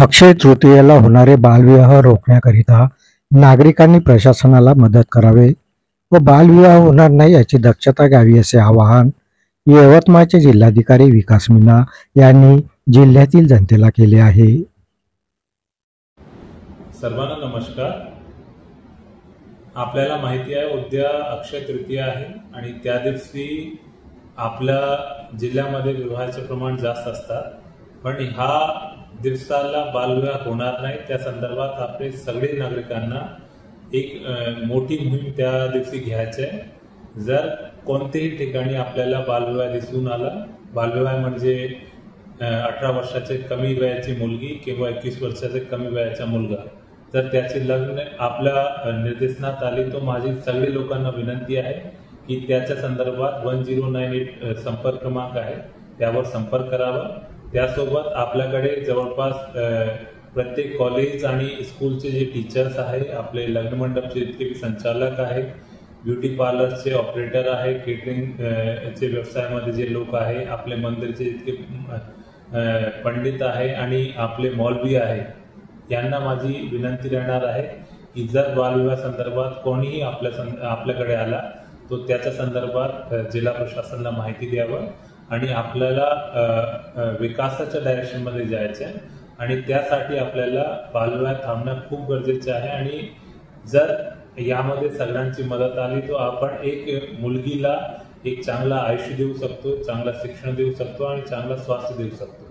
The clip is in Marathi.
अक्षय तृतीयेला होणारे बालविवाह रोखण्याकरिता नागरिकांनी प्रशासनाला मदत करावे व बालविवाह होणार नाही याची दक्षता घ्यावी असे आवाहन यवतमाळचे जिल्हाधिकारी विकास मीना यांनी जिल्ह्यातील जनतेला केले आहे। सर्वांना नमस्कार। आपल्याला माहिती आहे उद्या अक्षय तृतीया आहे आणि त्या दिवशी आपल्या जिल्ह्यामध्ये विवाहाचे प्रमाण जास्त असतात, पण ह्या दिवसाला बालविवाह होणार नाही त्या संदर्भात आपले सगळे नागरिकांना एक मोठी मोहीम त्या दिवशी घ्यायची आहे। जर कोणत्याही ठिकाणी आपल्याला बालविवाह दिसून आला, बालविवाह म्हणजे 18 वर्षाचे कमी वयाची मुलगी किंवा 21 वर्षाचे कमी वयाचा मुलगा जर त्याचे लग्न आपल्या निर्देशनात आले, तो माझी सगळे लोकांना विनंती आहे की त्याच्या संदर्भात 1098 संपर्क क्रमांक आहे, त्यावर संपर्क करावा। त्यासोबत आपल्याकडे जवळपास प्रत्येक कॉलेज आणि स्कूलचे जे टीचर्स आहे, आपले लग्न मंडपचे जितके संचालक आहेत, ब्युटी पार्लरचे ऑपरेटर आहे, केटरिंगचे व्यवसायामध्ये जे लोक आहे, आपले मंदिरचे जितके पंडित आहे आणि आपले मौलवी आहे, यांना माझी विनंती राहणार आहे की जर बालविवाह संदर्भात कोणीही आपल्याकडे आला तो त्याच्या संदर्भात जिल्हा प्रशासनाला माहिती द्यावं आणि आपल्याला विकासाच्या डायरेक्शनमध्ये जायचं आहे आणि त्यासाठी आपल्याला बालविवाह थांबणं खूप गरजेचं आहे। आणि जर यामध्ये सगळ्यांची मदत आली तो आपण एक मुलगीला एक चांगला आयुष्य देऊ शकतो, चांगला शिक्षण देऊ शकतो आणि चांगला स्वास्थ्य देऊ शकतो।